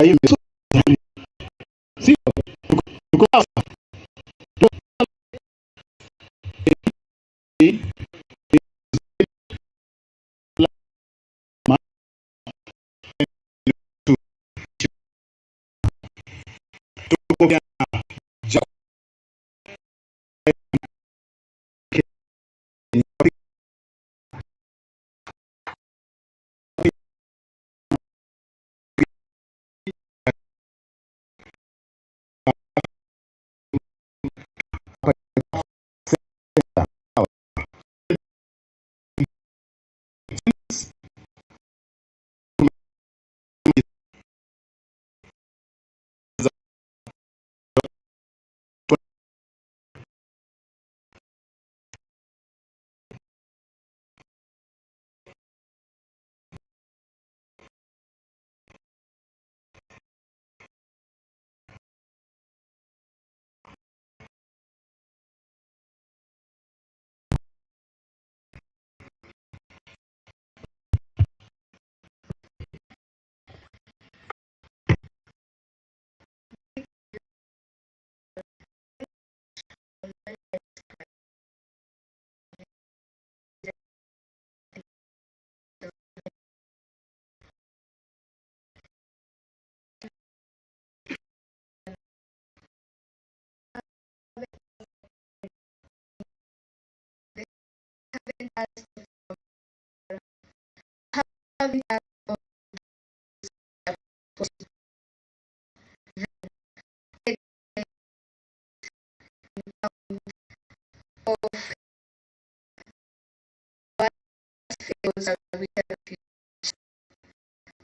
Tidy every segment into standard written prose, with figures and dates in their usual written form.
Sio? Tuko sawa?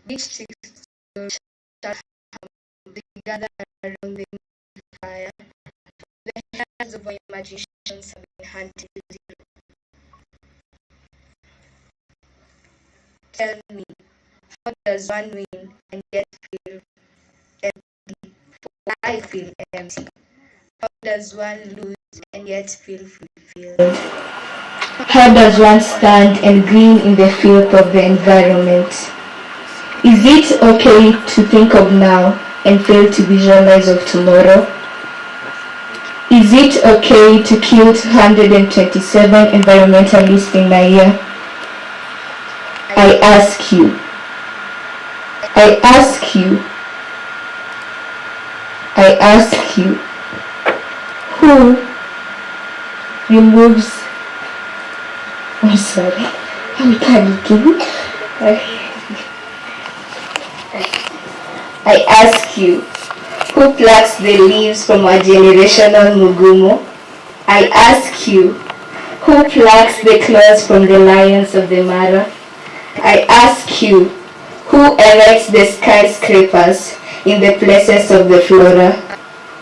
These six shall be gathered around the fire. The hands of our magicians have been hunted zero. Tell me, how does one win and yet feel empty? For I feel empty. How does one lose and yet feel fulfilled? How does one stand and glean in the filth of the environment? Is it okay to think of now and fail to visualize of tomorrow? Is it okay to kill 227 environmentalists in a year? I ask you, who removes, I'm sorry, I'm panicking. I ask you, who plucks the leaves from our generational mugumo? I ask you, who plucks the claws from the lions of the Mara? I ask you, who erects the skyscrapers in the places of the flora?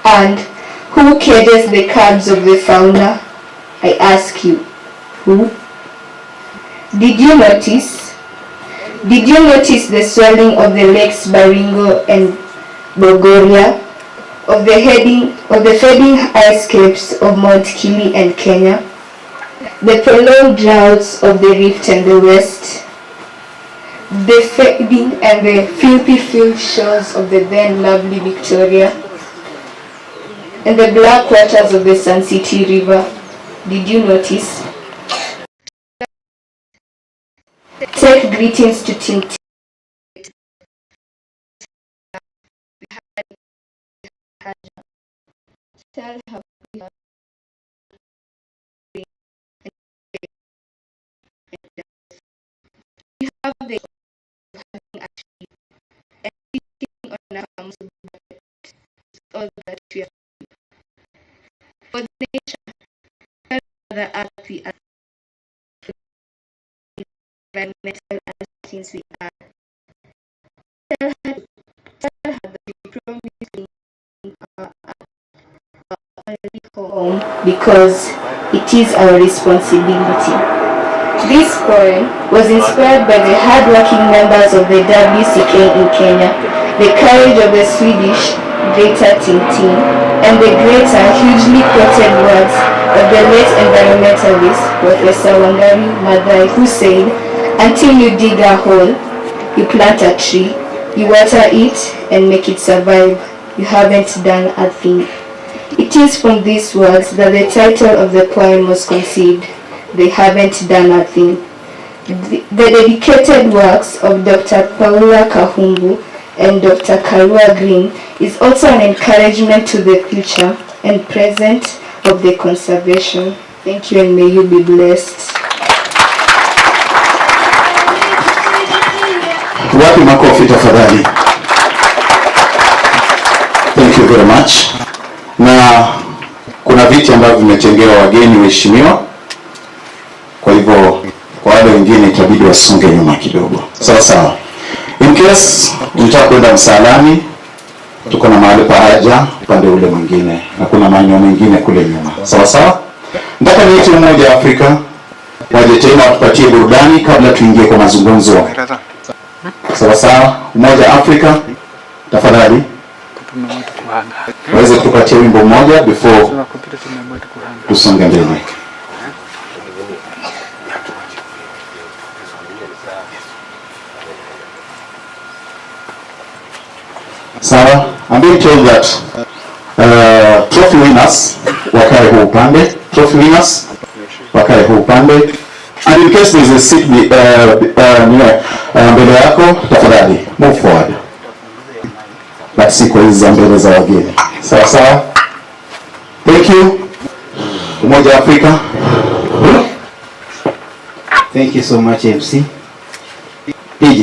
And who cages the cubs of the fauna? I ask you, who? Did you notice the swelling of the lakes Baringo and Bogoria, of the fading ice caps of Mount Kili and Kenya, the prolonged droughts of the rift and the west, the fading and the filthy field shores of the then lovely Victoria, and the black waters of the Sun City River? Did you notice? Take greetings to Tintin. Tell her we have the having actually and eating on a harmful diet is all that we are. For the nation, tell Mother Earth we are environmental as things we are. Tell her that we promise to our only home because it is our responsibility. This poem was inspired by the hard-working members of the WCK in Kenya, the courage of the Swedish Greta Tintin, and the greater, hugely quoted words of the late environmentalist Professor Wangari Maathai, who said, "Until you dig a hole, you plant a tree, You water it and make it survive. You haven't done a thing. It is from these words that the title of the poem was conceived. They haven't done a thing. The dedicated works of Dr. Paula Kahumbu and Dr. Karua Green is also an encouragement to the future and present of the conservation. Thank you and may you be blessed. Wapi makofi tafadhali. Thank you very much. Na kuna viti ambavyo vimetengewa wageni waheshimiwa. Kwa hivyo kwa wale wengine itabidi wasonge nyuma kidogo. Sawa sawa. In case unataka kwenda msalani, tuko na mahali pa haja upande ule mwingine na kuna maeneo mengine kule nyuma. Sawa sawa? Nataka niite Umoja wa Afrika waje tena watupatie burudani kabla tuingie kwa mazungumzo. Sawa sawa? Umoja wa Afrika tafadhali. Waweze kutupatia wimbo mmoja before tusonge mbele. Sawa, I'm being told that trophy winners wakae huu upande, trophy winners wakae huu upande, and in case there is a seat mbele yako, tafadhali move forward, but si kwa hizi mbele za wageni. Sawa sawa, thank you. Umoja wa Afrika. Thank you so much MC. DJ.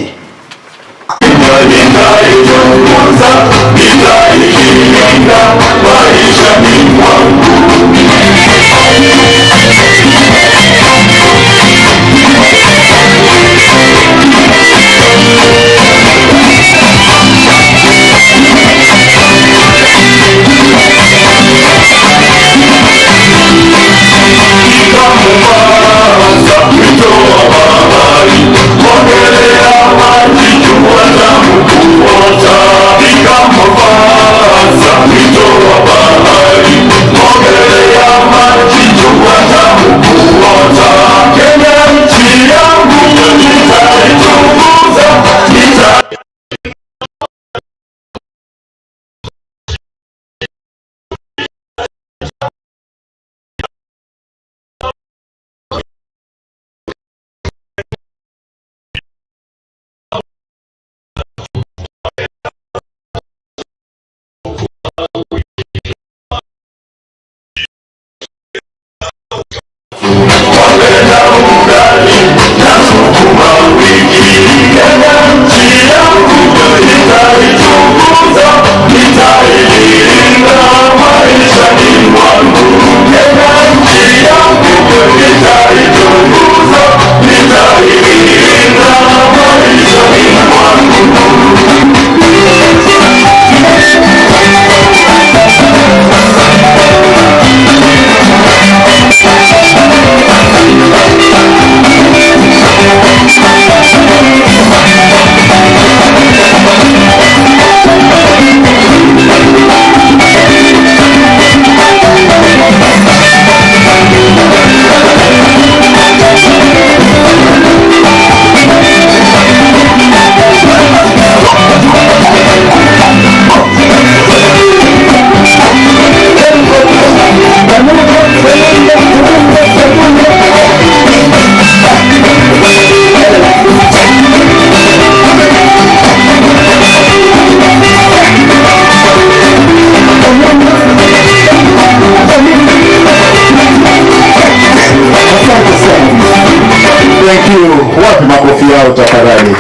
Wapi makofi yao tafadhali.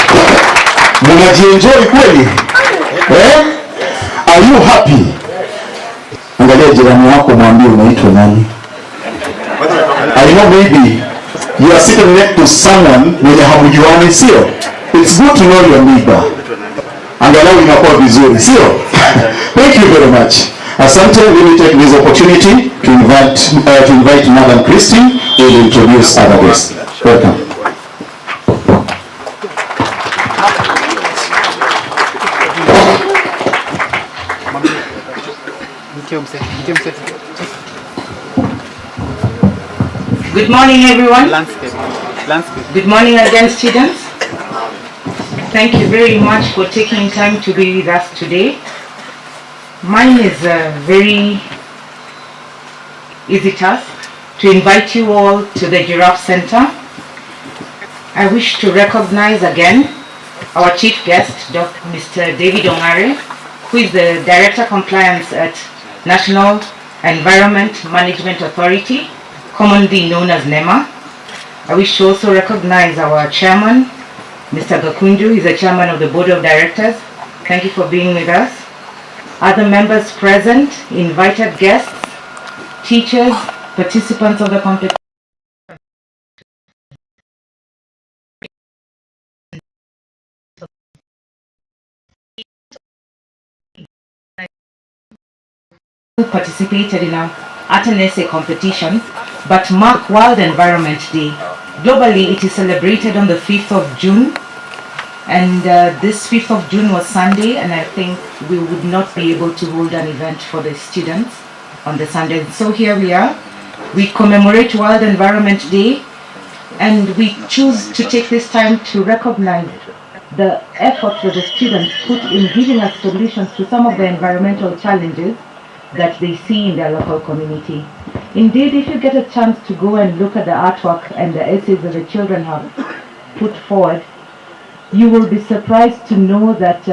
Mnajienjoy kweli? Are you happy? Angalia jirani wako mwambie unaitwa nani? I know maybe you are sitting next to someone mwenye hamjuani, sio? It's good to know your neighbor. Angalau inakuwa vizuri, sio? Thank you very much. Asante. Let me take this opportunity to invite Madam Christine who will introduce other guests. Welcome. Good morning, everyone. Landscape. Good morning again, students. Thank you very much for taking time to be with us today. Mine is a very easy task to invite you all to the Giraffe Center. I wish to recognize again our chief guest, Mr. David Ongare, who is the Director Compliance at National Environment Management Authority, commonly known as NEMA. I wish to also recognize our chairman, Mr. Gakunju. He's the chairman of the board of directors. Thank you for being with us. Other members present, invited guests, teachers, participants of the competition. Participated in an art and essay competition, but mark World Environment Day. Globally, it is celebrated on the 5th of June, and this 5th of June was Sunday, and I think we would not be able to hold an event for the students on the Sunday. So here we are. We commemorate World Environment Day, and we choose to take this time to recognize the efforts that the students put in giving us solutions to some of the environmental challenges that they see in their local community. Indeed, if you get a chance to go and look at the artwork and the essays that the children have put forward, you will be surprised to know that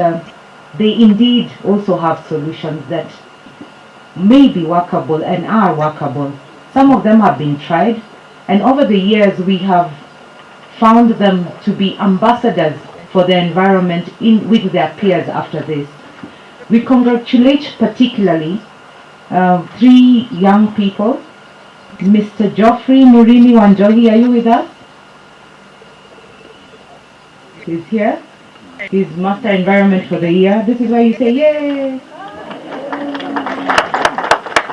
they indeed also have solutions that may be workable and are workable. Some of them have been tried, and over the years we have found them to be ambassadors for the environment with their peers after this. We congratulate particularly 3 young people. Mr. Geoffrey Murini Wanjohi, are you with us? He's here. He's Master Environment for the year. This is why you say yay!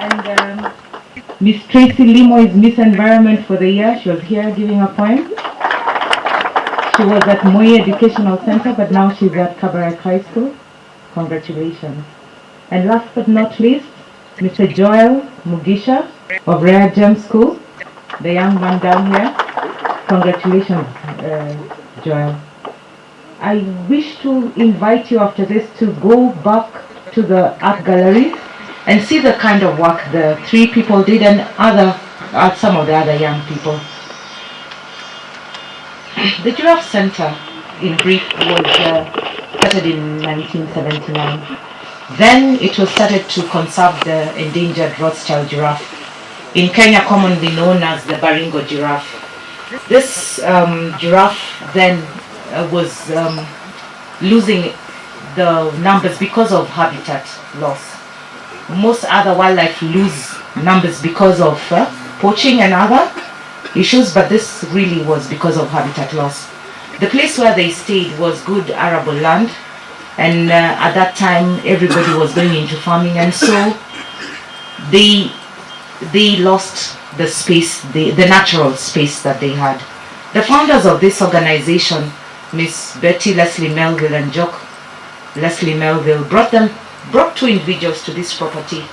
And Miss Tracy Limo is Miss Environment for the year. She was here giving a poem. She was at Moi Educational Center, but now she's at Kabarak High School. Congratulations. And last but not least, Mr. Joel Mugisha of Rare Gem School, the young man down here. Congratulations, Joel. I wish to invite you after this to go back to the art gallery and see the kind of work the 3 people did and some of the other young people. The Giraffe Center, in brief, was started in 1979. Then it was started to conserve the endangered Rothschild giraffe, in Kenya commonly known as the Baringo giraffe. This giraffe then was losing the numbers because of habitat loss. Most other wildlife lose numbers because of poaching and other issues, but this really was because of habitat loss. The place where they stayed was good arable land, and at that time everybody was going into farming, and so they lost the space, the natural space that they had. The founders of this organization, Miss Betty Leslie Melville and Jock Leslie Melville, brought 2 individuals to this property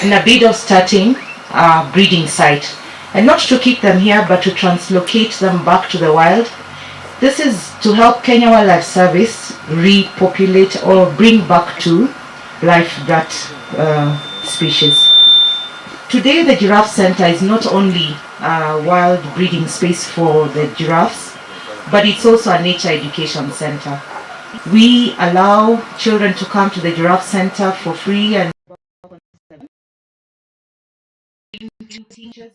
in a bid of starting a breeding site, and not to keep them here but to translocate them back to the wild. This is to help Kenya Wildlife Service repopulate or bring back to life that species. Today the Giraffe Center is not only a wild breeding space for the giraffes, but it's also a nature education center. We allow children to come to the Giraffe Center for free, and teachers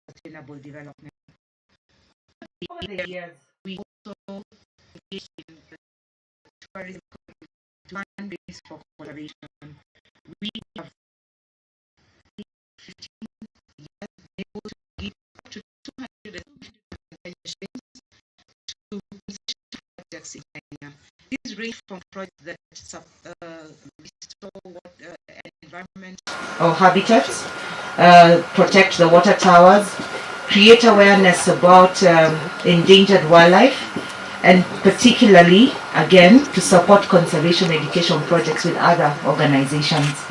sustainable development. Over the years, we also engaged in the tourism fundraising for collaboration. We have 15 years been able to give up to 200 shillings to projects in Kenya. These range from projects that restore environment or habitats, protect the water towers, create awareness about endangered wildlife, and particularly, again, to support conservation education projects with other organizations.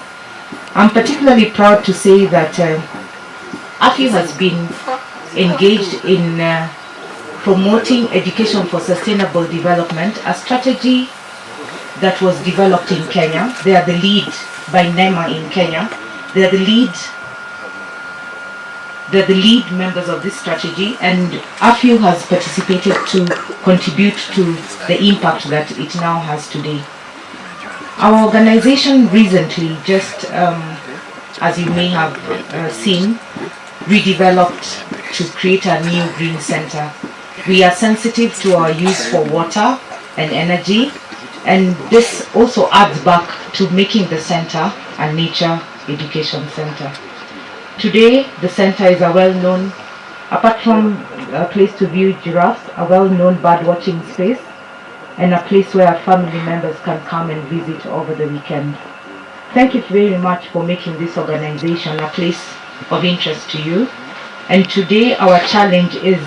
I'm particularly proud to say that AFIU has been engaged in promoting education for sustainable development, a strategy that was developed in Kenya. They are the lead by NEMA in Kenya. They are the lead members of this strategy, and AFIU has participated to contribute to the impact that it now has today. Our organization recently, just as you may have seen, redeveloped to create a new green center. We are sensitive to our use for water and energy, and this also adds back to making the center a nature education center. Today, the center is a well-known, apart from a place to view giraffes, a well-known bird watching space, and a place where family members can come and visit over the weekend. Thank you very much for making this organization a place of interest to you. And today our challenge is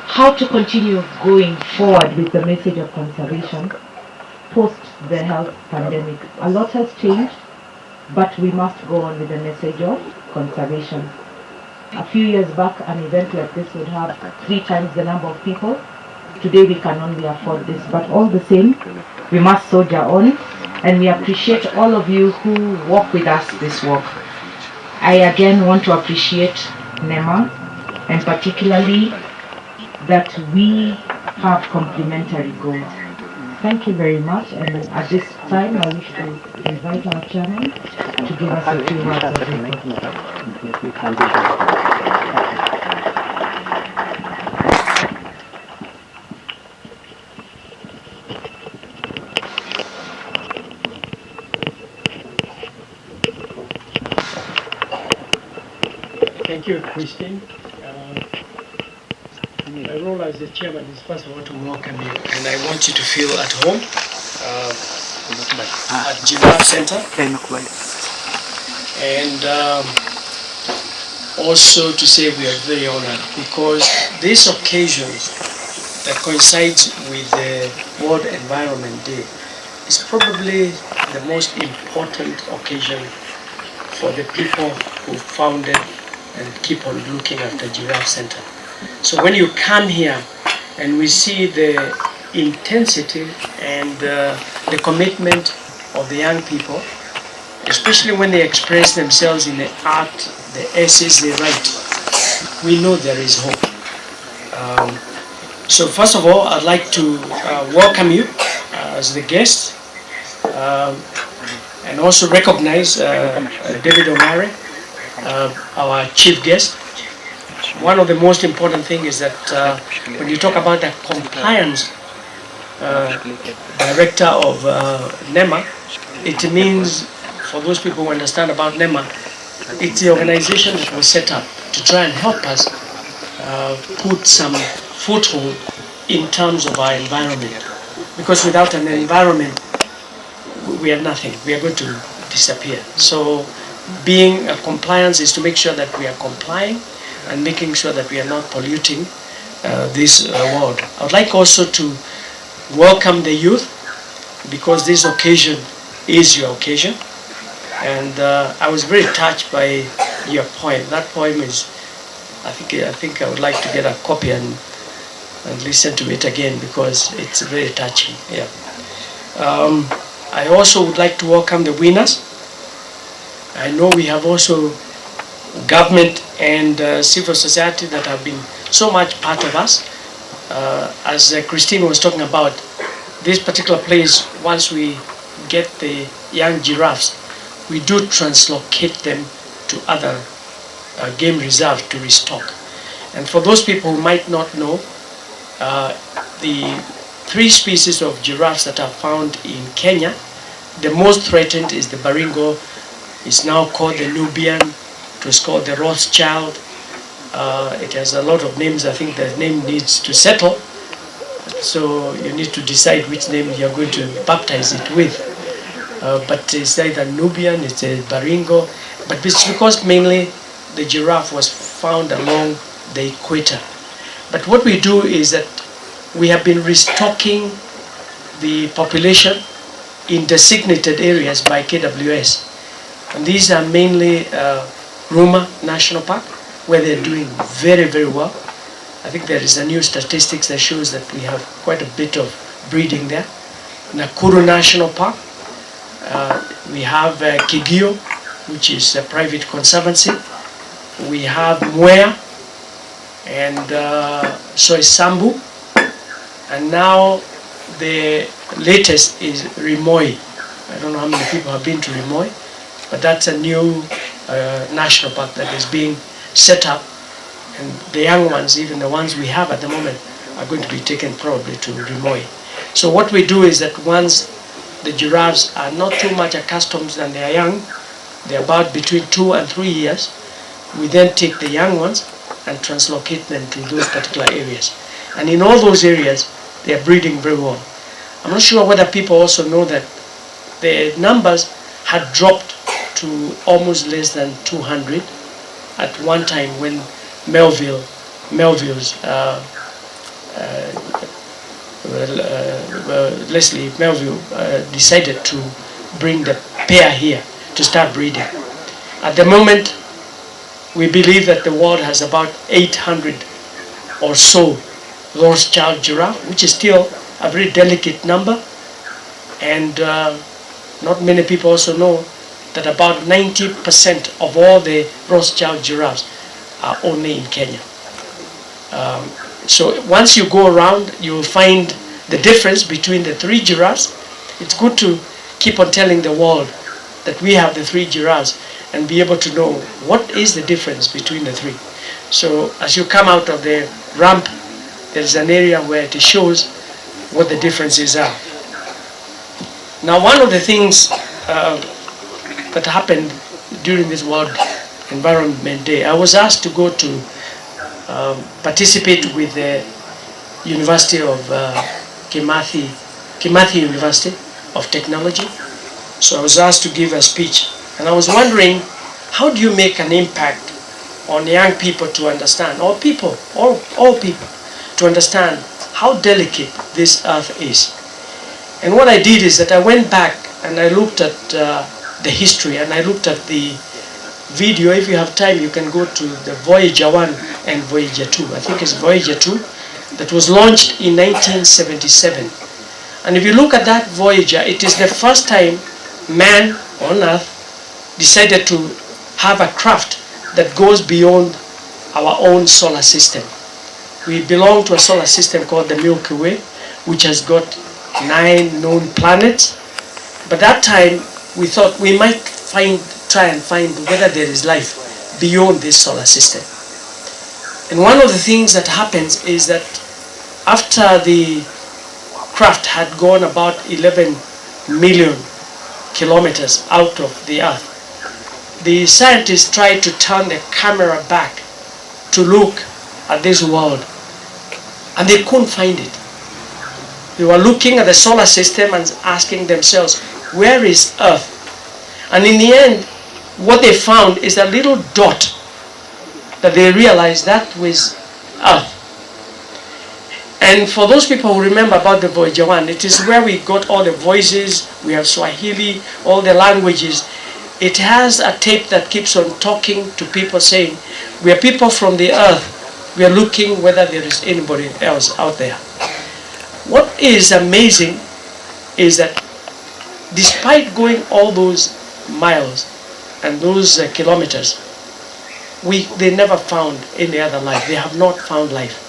how to continue going forward with the message of conservation post the health pandemic. A lot has changed, but we must go on with the message of conservation. A few years back, an event like this would have 3 times the number of people. Today we can only afford this, but all the same, we must soldier on, and we appreciate all of you who walk with us this walk. I again want to appreciate NEMA, and particularly that we have complementary goals. Thank you very much, and at this time I wish to invite our chairman to give us a few words of wisdom. Thank you, Christine. My role as the chairman is first of all to welcome you, and I want you to feel at home at Giraffe Center, and also to say we are very honored because this occasion that coincides with the World Environment Day is probably the most important occasion for the people who founded and keep on looking after Giraffe Center. So when you come here and we see the intensity and the commitment of the young people, especially when they express themselves in the art, the essays they write, we know there is hope. So first of all, I'd like to welcome you as the guest and also recognize David Omari, our chief guest. One of the most important things is that when you talk about the compliance director of NEMA, it means, for those people who understand about NEMA, it's the organization that was set up to try and help us put some foothold in terms of our environment. Because without an environment, we are nothing. We are going to disappear. So being a compliance is to make sure that we are complying and making sure that we are not polluting this world. I would like also to welcome the youth, because this occasion is your occasion. And I was very touched by your poem. That poem is, I think I would like to get a copy and listen to it again, because it's very touching. Yeah. I also would like to welcome the winners. I know we have also government and civil society that have been so much part of us. As Christine was talking about, this particular place, once we get the young giraffes, we do translocate them to other game reserves to restock. And for those people who might not know, the 3 species of giraffes that are found in Kenya, the most threatened is the Baringo. It's now called the Nubian. It was called the Rothschild. It has a lot of names. I think the name needs to settle. So you need to decide which name you're going to baptize it with. But it's either Nubian, it's a Baringo. But it's because mainly the giraffe was found along the equator. But what we do is that we have been restocking the population in designated areas by KWS. And these are mainly Ruma National Park, where they're doing very, very well. I think there is a new statistics that shows that we have quite a bit of breeding there. Nakuru National Park, we have Kigio, which is a private conservancy. We have Mwea, and so is Sambu. And now the latest is Rimoi. I don't know how many people have been to Rimoi, but that's a new national park that is being set up. And the young ones, even the ones we have at the moment, are going to be taken probably to Rimoi. So what we do is that once the giraffes are not too much accustomed and they are young, they're about between 2 and 3 years, we then take the young ones and translocate them to those particular areas. And in all those areas, they are breeding very well. I'm not sure whether people also know that the numbers had dropped to almost less than 200 at one time when Leslie Melville decided to bring the pair here to start breeding. At the moment, we believe that the world has about 800 or so Rothschild giraffe, which is still a very delicate number. And not many people also know that about 90% of all the Rothschild giraffes are only in Kenya. So once you go around, you will find the difference between the 3 giraffes. It's good to keep on telling the world that we have the 3 giraffes and be able to know what is the difference between the 3. So as you come out of the ramp, there is an area where it shows what the differences are. Now, one of the things that happened during this World Environment Day, I was asked to go to participate with the University of Kimathi University of Technology. So I was asked to give a speech, and I was wondering, how do you make an impact on young people to understand, or people, all people, to understand how delicate this earth is? And what I did is that I went back and I looked at the history, and I looked at the video. If you have time, you can go to the Voyager 1 and Voyager 2. I think it's Voyager 2 that was launched in 1977. And if you look at that Voyager, it is the first time man on Earth decided to have a craft that goes beyond our own solar system. We belong to a solar system called the Milky Way, which has got 9 known planets. But that time, we thought we might try and find whether there is life beyond this solar system. And one of the things that happens is that after the craft had gone about 11 million kilometers out of the Earth, the scientists tried to turn the camera back to look at this world, and they couldn't find it. They were looking at the solar system and asking themselves, where is Earth? And in the end, what they found is a little dot that they realized that was Earth. And for those people who remember about the Voyager 1, it is where we got all the voices. We have Swahili, all the languages. It has a tape that keeps on talking to people saying, we are people from the Earth. We are looking whether there is anybody else out there. What is amazing is that despite going all those miles and those kilometers, they never found any other life. They have not found life.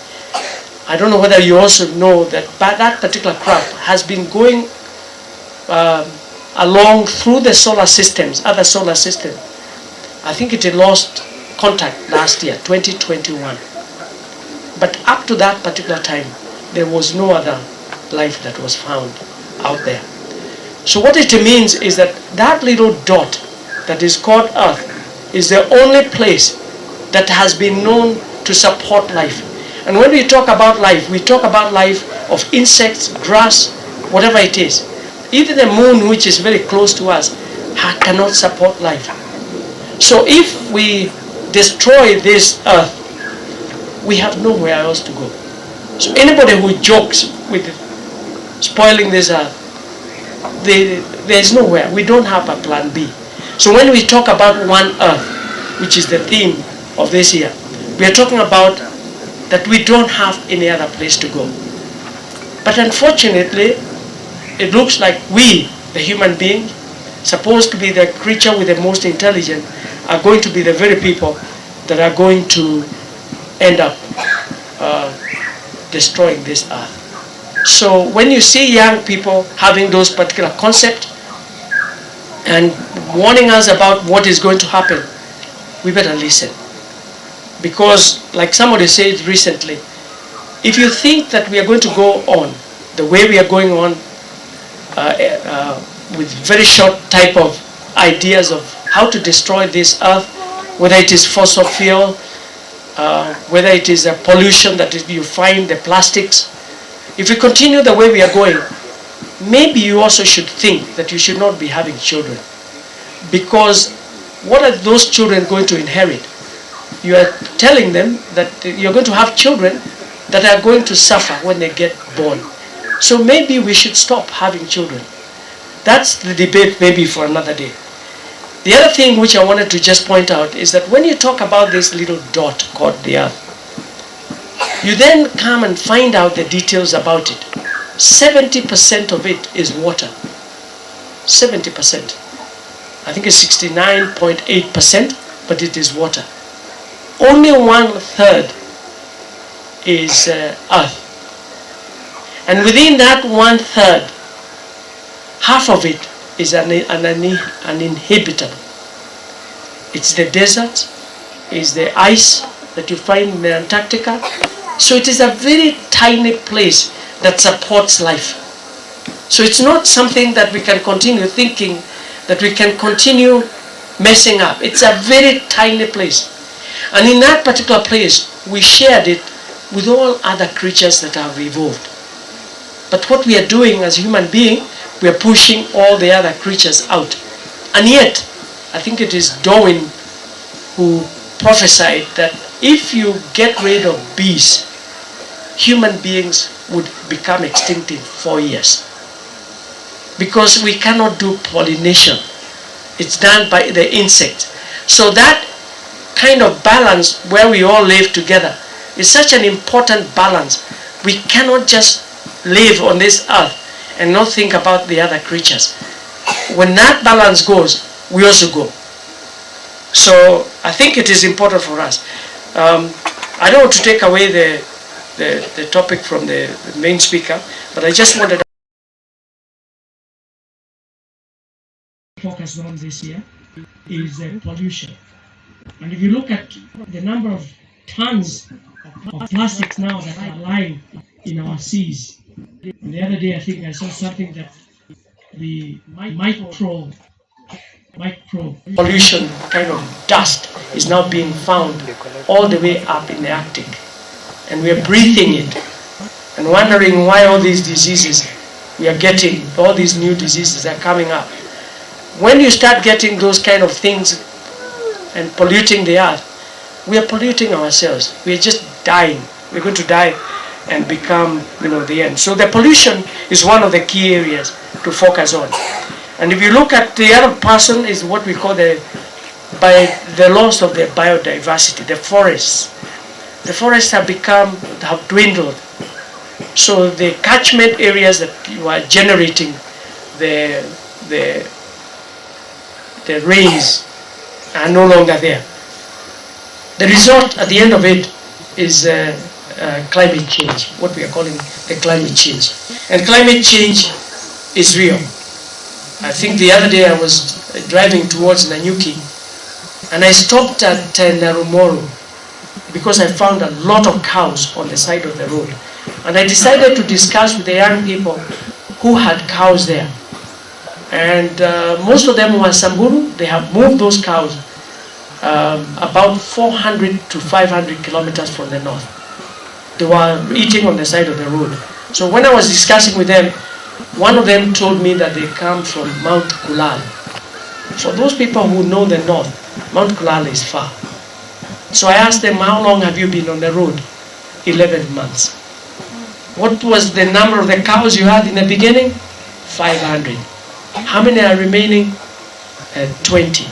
I don't know whether you also know that that particular craft has been going along through the solar systems, other solar systems. I think it had lost contact last year, 2021. But up to that particular time, there was no other life that was found out there. So what it means is that that little dot that is called Earth is the only place that has been known to support life. And when we talk about life, we talk about life of insects, grass, whatever it is. Even the moon, which is very close to us, cannot support life. So if we destroy this Earth, we have nowhere else to go. So anybody who jokes with spoiling this earth, there's nowhere. We don't have a plan B. So when we talk about one earth, which is the theme of this year, we are talking about that we don't have any other place to go. But unfortunately, it looks like we, the human beings, supposed to be the creature with the most intelligence, are going to be the very people that are going to end up destroying this earth. So when you see young people having those particular concepts and warning us about what is going to happen, we better listen. Because like somebody said recently, if you think that we are going to go on the way we are going on with very short type of ideas of how to destroy this earth, whether it is fossil fuel, whether it is a pollution that you find, the plastics, if we continue the way we are going, maybe you also should think that you should not be having children. Because what are those children going to inherit? You are telling them that you're going to have children that are going to suffer when they get born. So maybe we should stop having children. That's the debate maybe for another day. The other thing which I wanted to just point out is that when you talk about this little dot called the earth, you then come and find out the details about it. 70% of it is water. 70%. I think it's 69.8%, but it is water. Only 1/3 is earth. And within that 1/3, half of it is uninhabitable. It's the desert, it's the ice that you find in Antarctica. So it is a very tiny place that supports life. So it's not something that we can continue thinking that we can continue messing up. It's a very tiny place. And in that particular place, we shared it with all other creatures that have evolved. But what we are doing as human beings, we are pushing all the other creatures out. And yet, I think it is Darwin who prophesied that if you get rid of bees, human beings would become extinct in 4 years. Because we cannot do pollination. It's done by the insects. So that kind of balance where we all live together is such an important balance. We cannot just live on this earth and not think about the other creatures. When that balance goes, we also go. So I think it is important for us. I don't want to take away the topic from the main speaker, but I just wanted to focus on this year is pollution. And if you look at the number of tons of plastics now that are lying in our seas, and the other day I think I saw something that the micro pollution kind of dust is now being found all the way up in the Arctic. And we are breathing it and wondering why all these diseases we are getting, all these new diseases are coming up. When you start getting those kind of things and polluting the earth, we are polluting ourselves. We are just dying. We're going to die and become, the end. So the pollution is one of the key areas to focus on. And if you look at the other person is what we call the loss of the biodiversity, the forests. The forests have dwindled. So the catchment areas that you are generating the rains are no longer there. The result at the end of it is climate change, what we are calling the climate change. And climate change is real. I think the other day I was driving towards Nanyuki and I stopped at Narumoro because I found a lot of cows on the side of the road. And I decided to discuss with the young people who had cows there. And most of them were Samburu. They have moved those cows about 400 to 500 kilometers from the north. They were eating on the side of the road. So when I was discussing with them, one of them told me that they come from Mount Kulal. For those people who know the north, Mount Kulal is far. So I asked them, how long have you been on the road? 11 months. What was the number of the cows you had in the beginning? 500. How many are remaining? 20.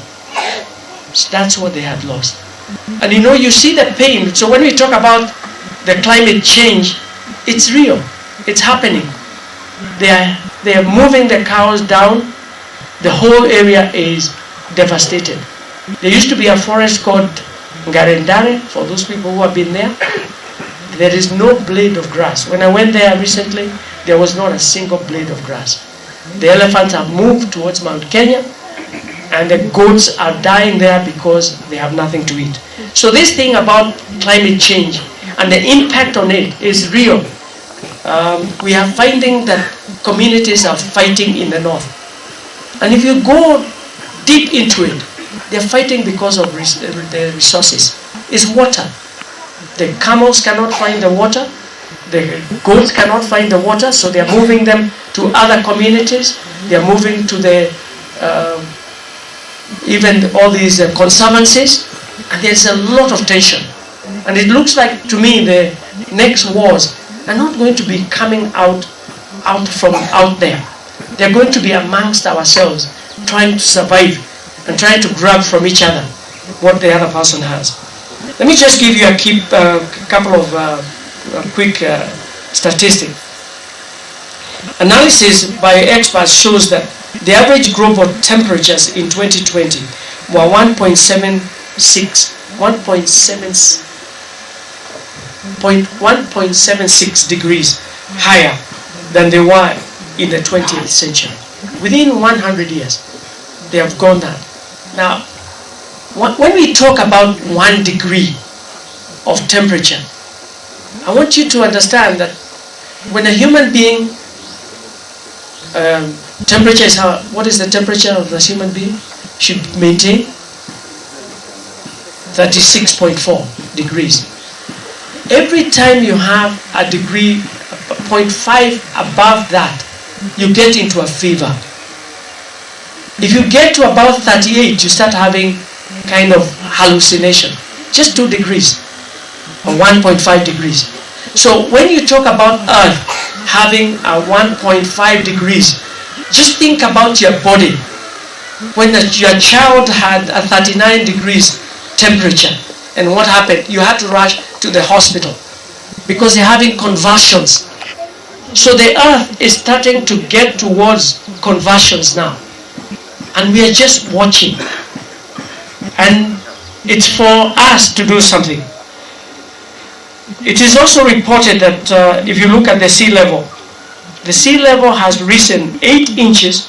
So that's what they had lost. And you see the pain. So when we talk about the climate change, it's real. It's happening. They are moving the cows down. The whole area is devastated. There used to be a forest called Ngarendare, for those people who have been there. There is no blade of grass. When I went there recently, there was not a single blade of grass. The elephants have moved towards Mount Kenya, and the goats are dying there because they have nothing to eat. So this thing about climate change and the impact on it is real. We are finding that communities are fighting in the north. And if you go deep into it, they're fighting because of the resources. It's water. The camels cannot find the water. The goats cannot find the water, so they're moving them to other communities. They're moving to the even all these conservancies, and there's a lot of tension. And it looks like to me the next wars are not going to be coming out from out there. They're going to be amongst ourselves, trying to survive and trying to grab from each other what the other person has. Let me just give you a couple of quick statistics. Analysis by experts shows that the average global temperatures in 2020 were 1.76 degrees higher than they were in the 20th century. Within 100 years, they have gone down. Now, when we talk about 1 degree of temperature, I want you to understand that when a human being, temperature is what is the temperature of the human being? Should maintain 36.4 degrees. Every time you have a degree, 0.5 above that, you get into a fever. If you get to about 38, you start having kind of hallucination. Just 2 degrees or 1.5 degrees. So when you talk about Earth having a 1.5 degrees, just think about your body. When your child had a 39 degrees temperature, and what happened? You had to rush to the hospital because they're having convulsions. So the Earth is starting to get towards convulsions now. And we are just watching. And it's for us to do something. It is also reported that if you look at the sea level has risen 8 inches